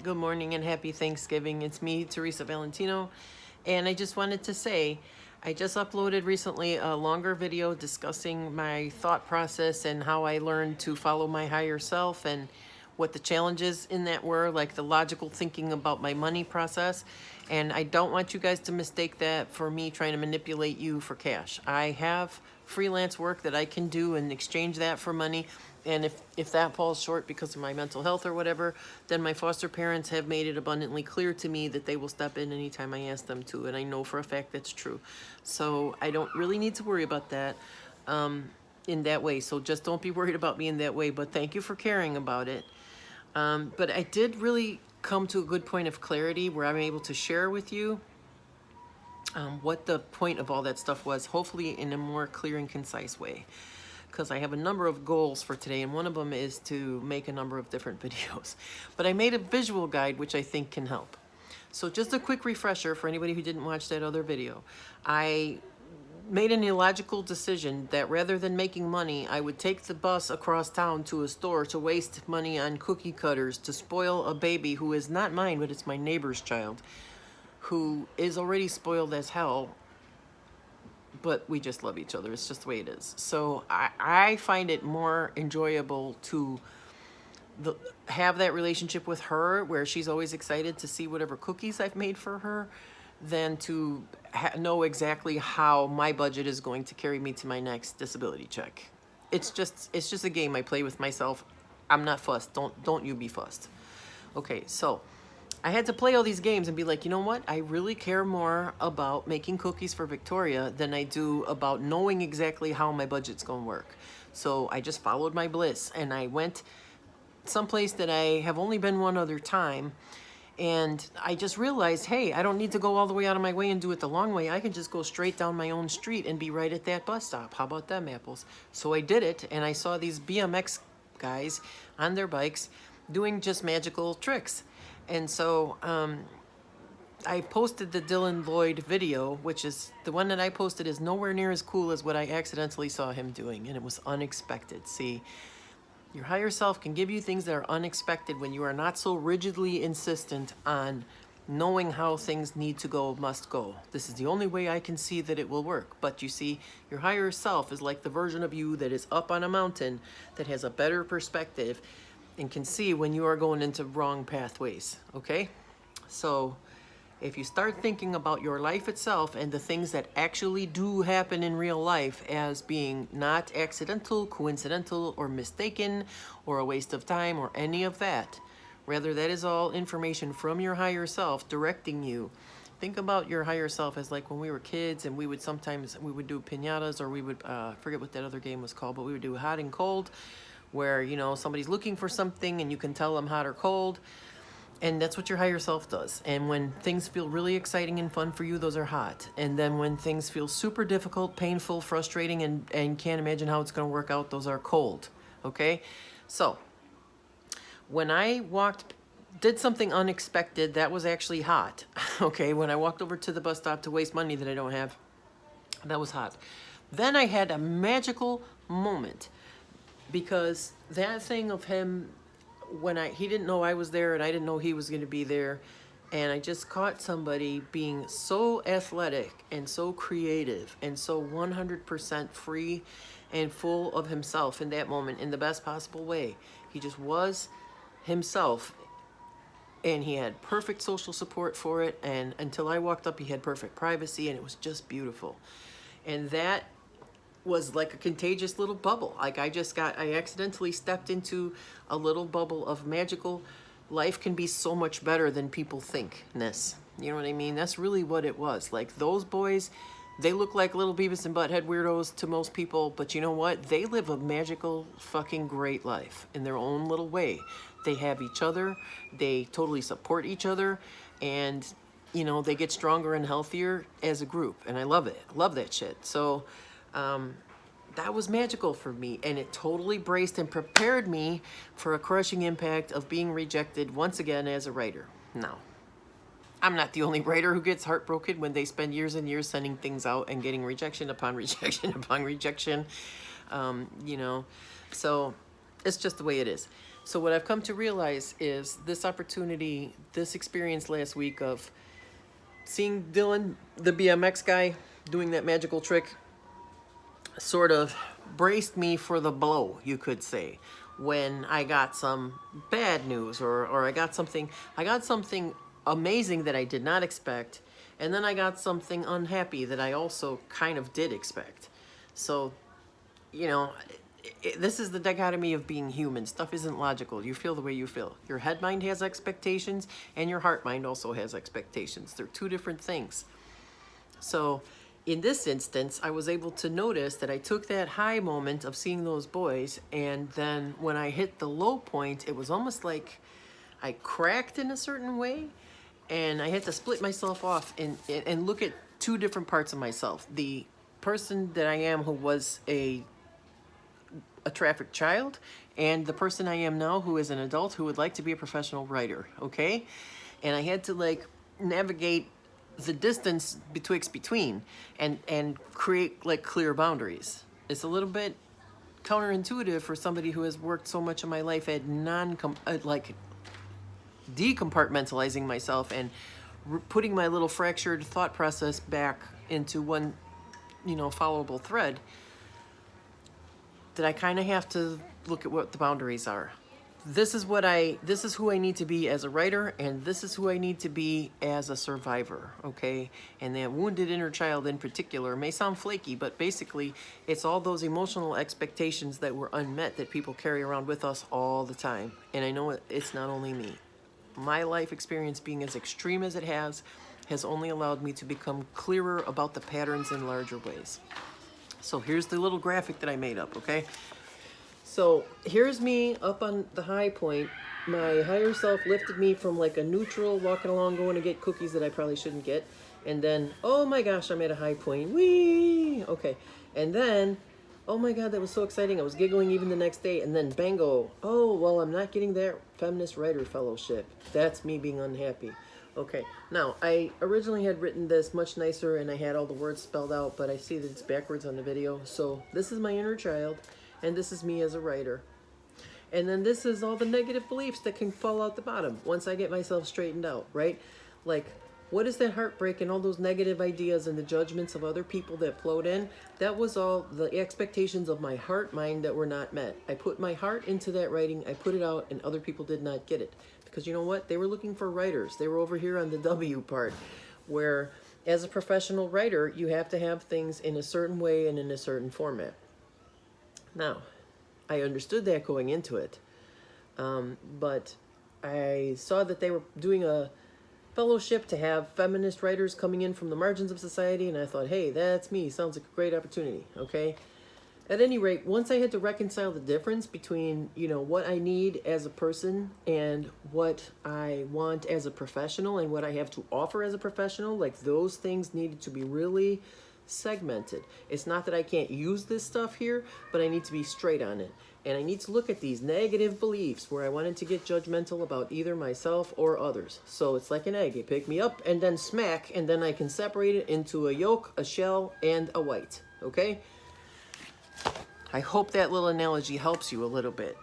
Good morning and happy Thanksgiving. It's me, Teresa Valentino, and I just wanted to say I just uploaded recently a longer video discussing my thought process and how I learned to follow my higher self and what the challenges in that were, like the logical thinking about my money process. And I don't want you guys to mistake that for me trying to manipulate you for cash. I have freelance work that I can do and exchange that for money. And if that falls short because of my mental health or whatever, then my foster parents have made it abundantly clear to me that they will step in anytime I ask them to. And I know for a fact that's true. So I don't really need to worry about that in that way. So just don't be worried about me in that way. But thank you for caring about it. But I did really come to a good point of clarity where I'm able to share with you what the point of all that stuff was, hopefully in a more clear and concise way. Because I have a number of goals for today, and one of them is to make a number of different videos. But I made a visual guide, which I think can help. So just a quick refresher for anybody who didn't watch that other video. I made an illogical decision that rather than making money, I would take the bus across town to a store to waste money on cookie cutters to spoil a baby who is not mine, but it's my neighbor's child, who is already spoiled as hell, but we just love each other. It's just the way it is. So I find it more enjoyable to have that relationship with her where she's always excited to see whatever cookies I've made for her than to know exactly how my budget is going to carry me to my next disability check. It's just a game I play with myself. I'm not fussed. Don't you be fussed. Okay, so I had to play all these games and be like, you know what? I really care more about making cookies for Victoria than I do about knowing exactly how my budget's going to work. So I just followed my bliss and I went someplace that I have only been one other time. And I just realized, hey, I don't need to go all the way out of my way and do it the long way. I can just go straight down my own street and be right at that bus stop. How about them apples? So I did it, and I saw these BMX guys on their bikes doing just magical tricks. And so I posted the Dylan Lloyd video, which is the one that I posted is nowhere near as cool as what I accidentally saw him doing, and it was unexpected. See, your higher self can give you things that are unexpected when you are not so rigidly insistent on knowing how things need to go, must go. This is the only way I can see that it will work. But you see, your higher self is like the version of you that is up on a mountain that has a better perspective and can see when you are going into wrong pathways, okay? So if you start thinking about your life itself and the things that actually do happen in real life as being not accidental, coincidental, or mistaken, or a waste of time, or any of that, rather that is all information from your higher self directing you. Think about your higher self as like when we were kids and we would do piñatas, or we would, forget what that other game was called, but we would do hot and cold, where, you know, somebody's looking for something and you can tell them hot or cold. And that's what your higher self does. And when things feel really exciting and fun for you, those are hot. And then when things feel super difficult, painful, frustrating, and can't imagine how it's going to work out, those are cold. Okay? So when I did something unexpected, that was actually hot. Okay? When I walked over to the bus stop to waste money that I don't have, that was hot. Then I had a magical moment, because that thing of him, he didn't know I was there and I didn't know he was going to be there, and I just caught somebody being so athletic and so creative and so 100% free and full of himself in that moment in the best possible way. He just was himself, and he had perfect social support for it, and until I walked up he had perfect privacy, and it was just beautiful. And that was like a contagious little bubble. Like I accidentally stepped into a little bubble of magical life can be so much better than people think-ness. You know what I mean? That's really what it was. Like those boys, they look like little Beavis and Butthead weirdos to most people, but you know what? They live a magical fucking great life in their own little way. They have each other, they totally support each other, and you know, they get stronger and healthier as a group, and I love it. I love that shit. So that was magical for me, and it totally braced and prepared me for a crushing impact of being rejected once again as a writer. Now, I'm not the only writer who gets heartbroken when they spend years and years sending things out and getting rejection upon rejection upon rejection, you know, so it's just the way it is. So what I've come to realize is this opportunity, this experience last week of seeing Dylan, the BMX guy, doing that magical trick, sort of braced me for the blow, you could say, when I got some bad news, or I got something amazing that I did not expect, and then I got something unhappy that I also kind of did expect. So, you know, this is the dichotomy of being human. Stuff isn't logical. You feel the way you feel. Your head mind has expectations, and your heart mind also has expectations. They're two different things. So in this instance, I was able to notice that I took that high moment of seeing those boys, and then when I hit the low point, it was almost like I cracked in a certain way, and I had to split myself off and look at two different parts of myself. The person that I am, who was a trafficked child, and the person I am now, who is an adult who would like to be a professional writer, okay? And I had to like navigate the distance between and create like clear boundaries. It's a little bit counterintuitive for somebody who has worked so much of my life at like decompartmentalizing myself and putting my little fractured thought process back into one, followable thread, that I kind of have to look at what the boundaries are. This is who I need to be as a writer, and this is who I need to be as a survivor, okay? And that wounded inner child in particular may sound flaky, but basically it's all those emotional expectations that were unmet that people carry around with us all the time. And I know it's not only me. My life experience, being as extreme as it has only allowed me to become clearer about the patterns in larger ways. So here's the little graphic that I made up, okay? So here's me up on the high point. My higher self lifted me from like a neutral, walking along, going to get cookies that I probably shouldn't get. And then, oh my gosh, I'm at a high point. Whee! Okay. And then, oh my God, that was so exciting. I was giggling even the next day. And then bango. Oh, well, I'm not getting that feminist writer fellowship. That's me being unhappy. Okay, now, I originally had written this much nicer and I had all the words spelled out, but I see that it's backwards on the video. So this is my inner child, and this is me as a writer. And then this is all the negative beliefs that can fall out the bottom once I get myself straightened out, right? Like, what is that heartbreak and all those negative ideas and the judgments of other people that flowed in? That was all the expectations of my heart mind that were not met. I put my heart into that writing, I put it out, and other people did not get it. Because you know what? They were looking for writers. They were over here on the W part, where as a professional writer, you have to have things in a certain way and in a certain format. Now, I understood that going into it, but I saw that they were doing a fellowship to have feminist writers coming in from the margins of society, and I thought, hey, that's me. Sounds like a great opportunity, okay? At any rate, once I had to reconcile the difference between, what I need as a person and what I want as a professional and what I have to offer as a professional, like those things needed to be really segmented. It's not that I can't use this stuff here, but I need to be straight on it. And I need to look at these negative beliefs where I wanted to get judgmental about either myself or others. So it's like an egg. You pick me up and then smack, and then I can separate it into a yolk, a shell, and a white, okay? I hope that little analogy helps you a little bit.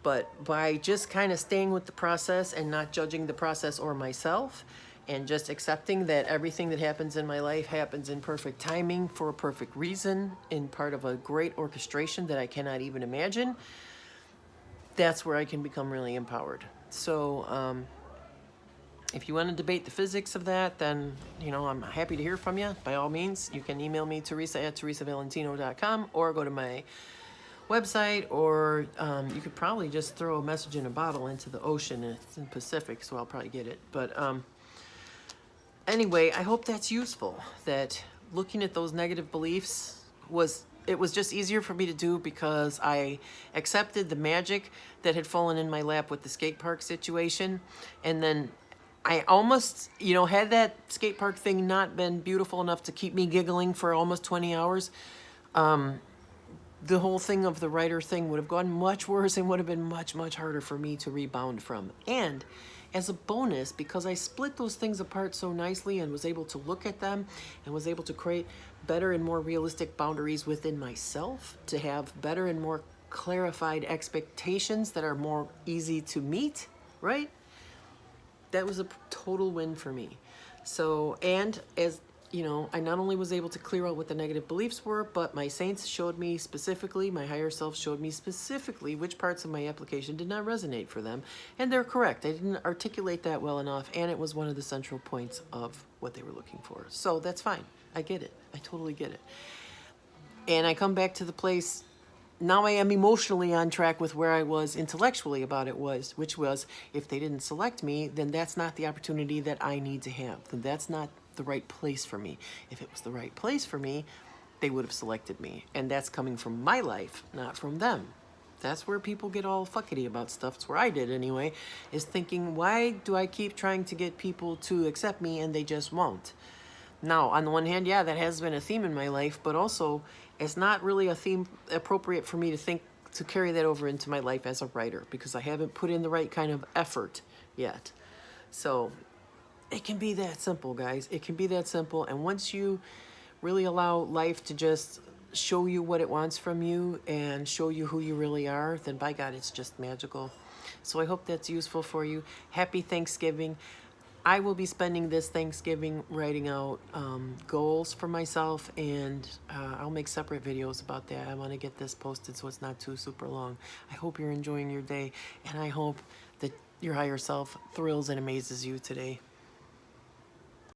But by just kind of staying with the process and not judging the process or myself, and just accepting that everything that happens in my life happens in perfect timing for a perfect reason, in part of a great orchestration that I cannot even imagine, that's where I can become really empowered. So if you want to debate the physics of that, then, I'm happy to hear from you. By all means, you can email me, Teresa@teresavalentino.com, or go to my website, or you could probably just throw a message in a bottle into the ocean. It's in Pacific, so I'll probably get it. But anyway, I hope that's useful, that looking at those negative beliefs was just easier for me to do because I accepted the magic that had fallen in my lap with the skate park situation. And then I almost, had that skate park thing not been beautiful enough to keep me giggling for almost 20 hours, the whole thing of the writer thing would have gone much worse and would have been much, much harder for me to rebound from. And as a bonus, because I split those things apart so nicely and was able to look at them and was able to create better and more realistic boundaries within myself, to have better and more clarified expectations that are more easy to meet, right? That was a total win for me. So, and as you know, I not only was able to clear out what the negative beliefs were, but my saints showed me specifically, my higher self showed me specifically which parts of my application did not resonate for them. And they're correct. I didn't articulate that well enough, and it was one of the central points of what they were looking for. So that's fine. I get it. I totally get it. And I come back to the place, now I am emotionally on track with where I was intellectually about it, which was, if they didn't select me, then that's not the opportunity that I need to have. Then that's not the right place for me. If it was the right place for me, they would have selected me. And that's coming from my life, not from them. That's where people get all fuckety about stuff. It's where I did anyway, is thinking, why do I keep trying to get people to accept me and they just won't? Now, on the one hand, yeah, that has been a theme in my life, but also it's not really a theme appropriate for me to think to carry that over into my life as a writer, because I haven't put in the right kind of effort yet. So it can be that simple, guys. It can be that simple. And once you really allow life to just show you what it wants from you and show you who you really are, then by God, it's just magical. So I hope that's useful for you. Happy Thanksgiving. I will be spending this Thanksgiving writing out goals for myself, and I'll make separate videos about that. I want to get this posted so it's not too super long. I hope you're enjoying your day, and I hope that your higher self thrills and amazes you today.